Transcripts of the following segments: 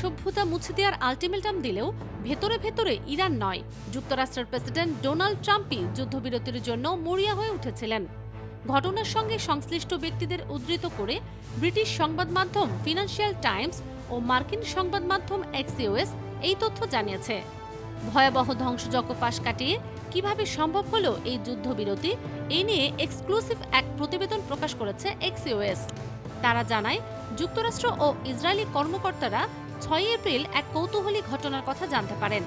সভ্যতা মুছে দেওয়ার আলটিমেটাম দিলেও ভেতরে ভেতরে ইরান নয়, যুক্তরাষ্ট্রের প্রেসিডেন্ট ডোনাল্ড ট্রাম্পই যুদ্ধবিরতির জন্য মরিয়া হয়ে উঠেছিলেন। ঘটনার সঙ্গে সংশ্লিষ্ট ব্যক্তিদের উদ্ধৃত করে ব্রিটিশ সংবাদ মাধ্যম ফিনান্সিয়াল টাইমস ও মার্কিন সংবাদ মাধ্যম এক্সিওএস এই তথ্য জানিয়েছে। ভয়াবহ ধ্বংসযজ্ঞ পাশ কাটিয়ে কিভাবে সম্ভব হলো এই যুদ্ধবিরতি, এই নিয়ে এক্সক্লুসিভ এক প্রতিবেদন প্রকাশ করেছে এক্সিওএস। তারা জানায়, যুক্তরাষ্ট্র ও ইসরায়েলি কর্মকর্তারা 6 এপ্রিল এক কৌতূহলী ঘটনার কথা জানতে পারেন,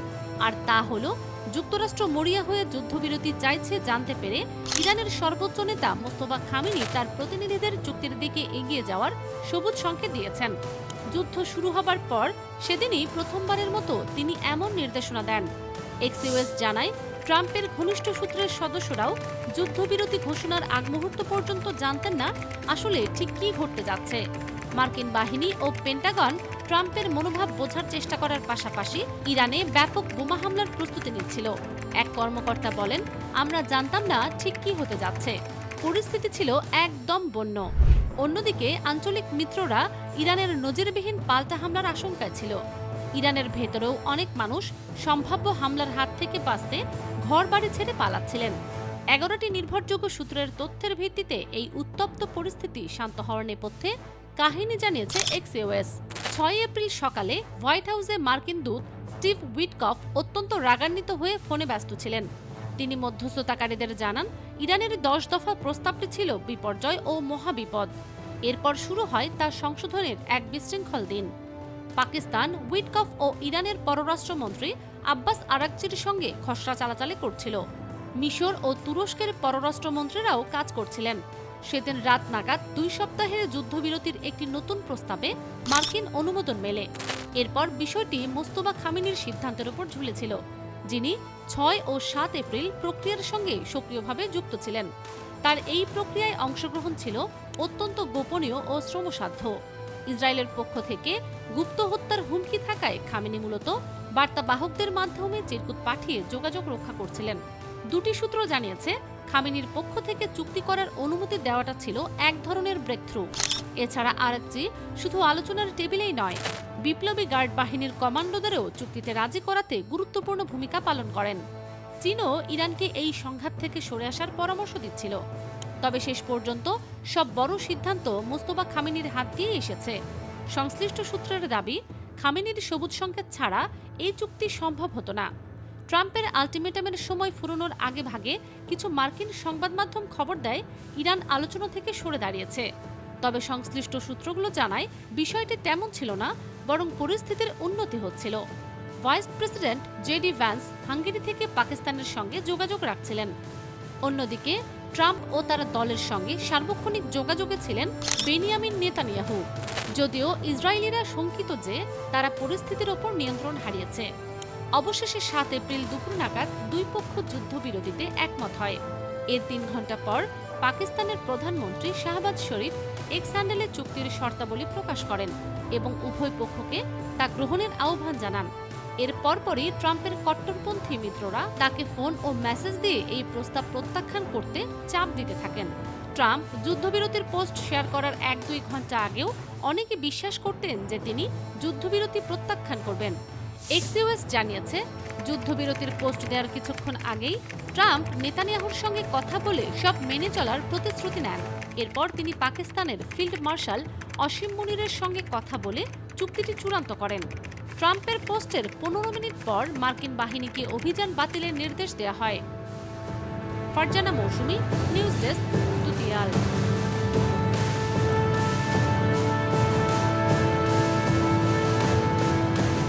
আর তা হলো যুক্তরাষ্ট্র মরিয়া হয়ে যুদ্ধবিরতি চাইছে জানতে পেরে ইরানের সর্বোচ্চ নেতা মোস্তফা খামেনি তার প্রতিনিধিদের চুক্তির দিকে এগিয়ে যাওয়ার সবুজ সংকেত দিয়েছেন। যুদ্ধ শুরু হবার পর সেদিনই প্রথমবারের মতো তিনি এমন নির্দেশনা দেন। এক্সিওএস জানায়, ট্রাম্পের ঘনিষ্ঠ সূত্রের সদস্যরাও যুদ্ধবিরতি ঘোষণার আগ মুহূর্ত পর্যন্ত জানতেন না আসলে ঠিক কী ঘটতে যাচ্ছে। মার্কিন বাহিনী ও পেন্টাগন ট্রাম্পের মনোভাব বোঝার চেষ্টা করার পাশাপাশি ইরানে ব্যাপক বোমা হামলার প্রস্তুতি নিচ্ছিল। এক কর্মকর্তা বলেন, আমরা জানতাম না ঠিক কী হতে যাচ্ছে, পরিস্থিতি ছিল একদম বন্য। অন্যদিকে আঞ্চলিক মিত্ররা ইরানের নজিরবিহীন পাল্টা হামলার আশঙ্কায় ছিল। ইরানের ভেতরেও অনেক মানুষ সম্ভাব্য হামলার হাত থেকে বাঁচতে ঘরবাড়ি ছেড়ে পালাচ্ছিলেন। 11টি নির্ভরযোগ্য সূত্রের তথ্যের ভিত্তিতে এই উত্তপ্ত পরিস্থিতি শান্ত হওয়ার নেপথ্যে কাহিনী জানিয়েছে এক্সিওএস। 6 এপ্রিল সকালে হোয়াইট হাউসে মার্কিন দূত স্টিভ উইটকফ অত্যন্ত রাগান্বিত হয়ে ফোনে ব্যস্ত ছিলেন। তিনি মধ্যস্থতাকারীদের জানান, ইরানের 10 দফা প্রস্তাবটি ছিল বিপর্যয় ও মহাবিপদ। এরপর শুরু হয় তা সংশোধনের এক বিশৃঙ্খল দিন। পাকিস্তান উইটকফ ও ইরানের পররাষ্ট্রমন্ত্রী আব্বাস আরাকচির সঙ্গে খসড়া চালাচালি করছিল। মিশর ও তুরস্কের পররাষ্ট্রমন্ত্রীরাও কাজ করছিলেন। সেদিন রাত নাগাদ 2 সপ্তাহের যুদ্ধবিরতির একটি নতুন প্রস্তাবে মার্কিন অনুমোদন মেলে। এরপর বিষয়টি মোস্তফা খামেনির সিদ্ধান্তের উপর ঝুলেছিল, যিনি 6 ও 7 এপ্রিল প্রক্রিয়ার সঙ্গে সক্রিয়ভাবে যুক্ত ছিলেন। তার এই প্রক্রিয়ায় অংশগ্রহণ ছিল অত্যন্ত গোপনীয় ও শ্রমসাধ্য। ইসরায়েলের পক্ষ থেকে গুপ্ত হত্যার হুমকি থাকায় খামেনি মূলত বার্তাবাহকদের মাধ্যমে চিরকুট পাঠিয়ে যোগাযোগ রক্ষা করছিলেন। দুটি সূত্র জানিয়েছে, খামেনির পক্ষ থেকে চুক্তি করার অনুমতি দেওয়াটা ছিল এক ধরনের ব্রেকথ্রু। এছাড়া আরাকচি শুধু আলোচনার টেবিলেই নয়, বিপ্লবী গার্ড বাহিনীর কমান্ডোদেরও চুক্তিতে রাজি করাতে গুরুত্বপূর্ণ ভূমিকা পালন করেন। চীনও ইরানকে এই সংঘাত থেকে সরে আসার পরামর্শ দিচ্ছিল। তবে শেষ পর্যন্ত সব বড় সিদ্ধান্ত মোস্তফা খামেনির হাত দিয়ে এসেছে। সংশ্লিষ্ট সূত্রের দাবি, খামেনির সবুজ সংকেত ছাড়া এই চুক্তি সম্ভব হতো না। ট্রাম্পের আলটিমেটামের সময় ফুরোনোর আগে ভাগে কিছু মার্কিন সংবাদ মাধ্যম খবর দেয় ইরান আলোচনা থেকে সরে দাঁড়িয়েছে। তবে সংশ্লিষ্ট সূত্রগুলো জানায়, বিষয়টি তেমন ছিল না, বরং পরিস্থিতির উন্নতি হচ্ছিল। Vice president JD Vance Hungary থেকে পাকিস্তানের সঙ্গে যোগাযোগ রাখছিলেন। অন্যদিকে ট্রাম্প ও তার দলের সঙ্গে সার্বক্ষণিক যোগাযোগে ছিলেন বেনিয়ামিন নেতানিয়াহু, যদিও ইসরায়েলিরা শঙ্কিত যে তারা পরিস্থিতির ওপর নিয়ন্ত্রণ হারিয়েছে। অবশেষে 7 এপ্রিল দুপুর নাগাদ দুই পক্ষ যুদ্ধবিরতিতে একমত হয়। এর 3 ঘণ্টা পর পাকিস্তানের প্রধানমন্ত্রী শাহবাজ শরীফ এক্স হ্যান্ডেলে চুক্তির শর্তাবলী প্রকাশ করেন এবং উভয় পক্ষকে তা গ্রহণের আহ্বান জানান। এর পরপরই ট্রাম্পের কট্টরপন্থী মিত্ররা তাকে ফোন ও মেসেজ দিয়ে এই প্রস্তাব প্রত্যাখ্যান করতে চাপ দিতে থাকেন। ট্রাম্প যুদ্ধবিরতির পোস্ট শেয়ার করার 1-2 ঘণ্টা আগেও অনেকে বিশ্বাস করতেন যে তিনি যুদ্ধবিরতি প্রত্যাখ্যান করবেন। এক্সিওএস জানিয়েছে, যুদ্ধবিরতির পোস্ট দেওয়ার কিছুক্ষণ আগেই ট্রাম্প নেতানিয়াহুর সঙ্গে কথা বলে সব মেনে চলার প্রতিশ্রুতি নেন। এরপর তিনি পাকিস্তানের ফিল্ড মার্শাল অসীম মুনিরের সঙ্গে কথা বলে চুক্তিটি চূড়ান্ত করেন। ট্রাম্পের পোস্টের 15 মিনিট পর মার্কিন বাহিনীকে অভিযান বাতিলের নির্দেশ দেওয়া হয়। ফারজানা মৌসুমী, নিউজ ডেস্ক, দুতিয়াল।